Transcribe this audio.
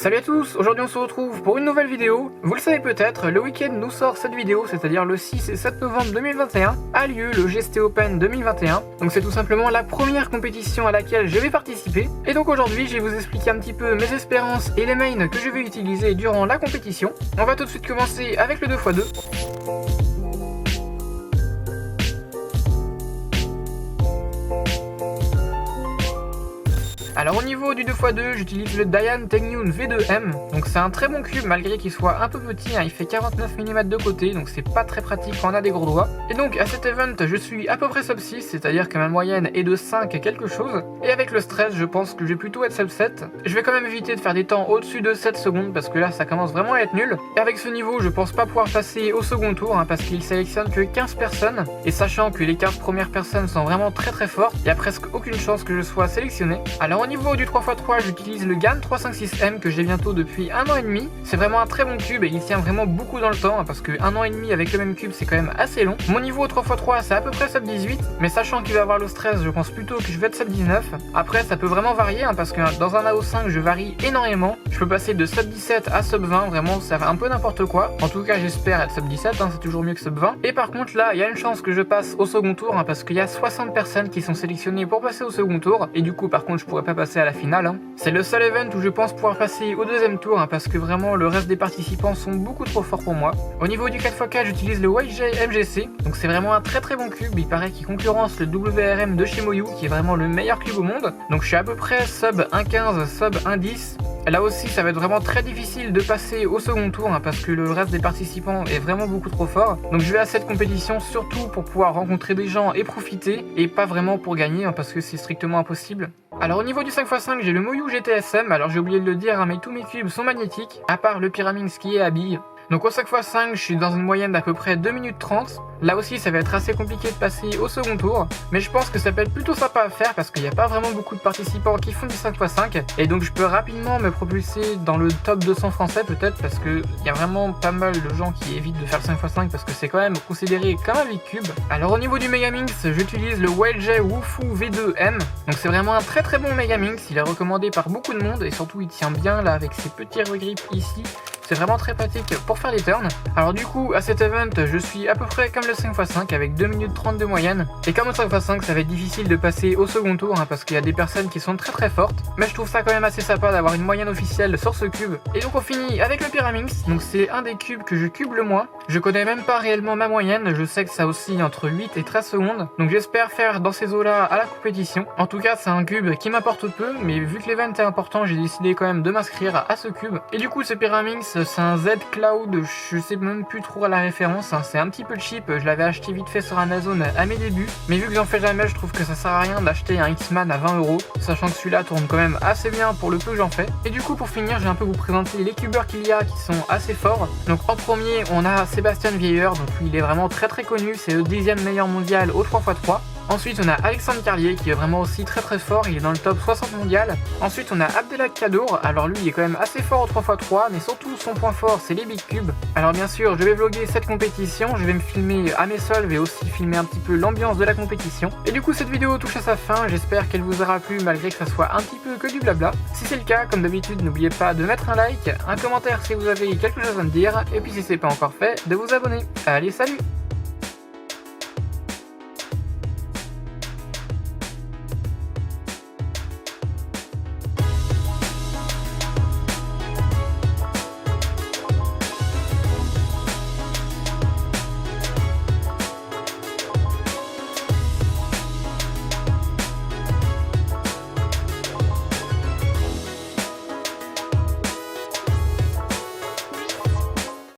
Salut à tous, aujourd'hui on se retrouve pour une nouvelle vidéo. Vous le savez peut-être, le week-end nous sort cette vidéo, c'est-à-dire le 6 et 7 novembre 2021, a lieu le GST Open 2021. Donc c'est tout simplement la première compétition à laquelle je vais participer. Et donc aujourd'hui je vais vous expliquer un petit peu mes espérances et les mains que je vais utiliser durant la compétition. On va tout de suite commencer avec le 2x2. Alors au niveau du 2x2, j'utilise le Dian Technium V2M, donc c'est un très bon cube malgré qu'il soit un peu petit, hein, il fait 49 mm de côté, donc c'est pas très pratique quand on a des gros doigts. Et donc à cet event, je suis à peu près sub 6, c'est-à-dire que ma moyenne est de 5 quelque chose, et avec le stress, je pense que je vais plutôt être sub 7. Je vais quand même éviter de faire des temps au-dessus de 7 secondes, parce que là ça commence vraiment à être nul. Et avec ce niveau, je pense pas pouvoir passer au second tour, hein, parce qu'il sélectionne que 15 personnes, et sachant que les 15 premières personnes sont vraiment très fortes, il y a presque aucune chance que je sois sélectionné. Alors au niveau du 3x3, j'utilise le GAN 356M que j'ai bientôt depuis 1 an et demi. C'est vraiment un très bon cube et il tient vraiment beaucoup dans le temps, hein, parce que 1 an et demi avec le même cube c'est quand même assez long. Mon niveau au 3x3 c'est à peu près sub 18, mais sachant qu'il va avoir le stress, je pense plutôt que je vais être sub 19. Après ça peut vraiment varier, hein, parce que dans un AO5 je varie énormément. Je peux passer de sub 17 à sub 20, vraiment ça fait un peu n'importe quoi. En tout cas j'espère être sub 17, hein, c'est toujours mieux que sub 20. Et par contre là il y a une chance que je passe au second tour, hein, parce qu'il y a 60 personnes qui sont sélectionnées pour passer au second tour, et du coup par contre je pourrais pas passer à la finale, hein. C'est le seul event où je pense pouvoir passer au deuxième tour, hein, parce que vraiment le reste des participants sont beaucoup trop forts pour moi. Au niveau du 4x4, j'utilise le YJ MGC, donc c'est vraiment un très bon cube. Il paraît qu'il concurrence le WRM de chez Moyu, qui est vraiment le meilleur cube au monde. Donc je suis à peu près sub 1.15, sub 1.10. Là aussi ça va être vraiment très difficile de passer au second tour, hein, parce que le reste des participants est vraiment beaucoup trop fort. Donc je vais à cette compétition surtout pour pouvoir rencontrer des gens et profiter, et pas vraiment pour gagner, hein, parce que c'est strictement impossible. Alors au niveau du 5x5, j'ai le Moyu GTSM, alors j'ai oublié de le dire, hein, mais tous mes cubes sont magnétiques, à part le Pyraminx qui est à bille. Donc au 5x5, je suis dans une moyenne d'à peu près 2 minutes 30. Là aussi, ça va être assez compliqué de passer au second tour, mais je pense que ça peut être plutôt sympa à faire parce qu'il n'y a pas vraiment beaucoup de participants qui font du 5x5, et donc je peux rapidement me propulser dans le top 200 français peut-être, parce qu'il y a vraiment pas mal de gens qui évitent de faire le 5x5 parce que c'est quand même considéré comme un big cube. Alors au niveau du Megaminx, j'utilise le YJ Wufu V2M, donc c'est vraiment un très bon Megaminx, il est recommandé par beaucoup de monde et surtout il tient bien là avec ses petits regrips ici. C'est vraiment très pratique pour faire les turns. Alors du coup, à cet event, je suis à peu près comme le 5x5 avec 2 minutes 30 de moyenne. Et comme au 5x5, ça va être difficile de passer au second tour, hein, parce qu'il y a des personnes qui sont très fortes. Mais je trouve ça quand même assez sympa d'avoir une moyenne officielle sur ce cube. Et donc on finit avec le Pyraminx. Donc c'est un des cubes que je cube le moins. Je connais même pas réellement ma moyenne. Je sais que ça oscille entre 8 et 13 secondes. Donc j'espère faire dans ces eaux-là à la compétition. En tout cas, c'est un cube qui m'importe peu. Mais vu que l'event est important, j'ai décidé quand même de m'inscrire à ce cube. Et du coup, ce Pyraminx, c'est un Z Cloud, je sais même plus trop la référence, hein. C'est un petit peu cheap, je l'avais acheté vite fait sur Amazon à mes débuts, mais vu que j'en fais jamais, je trouve que ça sert à rien d'acheter un X-Man à 20 €, sachant que celui-là tourne quand même assez bien pour le peu que j'en fais. Et du coup, pour finir, j'ai un peu vous présenter les cubeurs qu'il y a qui sont assez forts. Donc en premier, on a Sébastien Vieilleur, donc lui il est vraiment très connu, c'est le 10e meilleur mondial au 3x3. Ensuite on a Alexandre Carlier qui est vraiment aussi très fort, il est dans le top 60 mondial. Ensuite on a Abdelak Kadour, alors lui il est quand même assez fort au 3x3, mais surtout son point fort c'est les big cubes. Alors bien sûr je vais vlogger cette compétition, je vais me filmer à mes solves et aussi filmer un petit peu l'ambiance de la compétition. Et du coup cette vidéo touche à sa fin, j'espère qu'elle vous aura plu malgré que ça soit un petit peu que du blabla. Si c'est le cas, comme d'habitude n'oubliez pas de mettre un like, un commentaire si vous avez quelque chose à me dire, et puis si c'est pas encore fait, de vous abonner. Allez salut!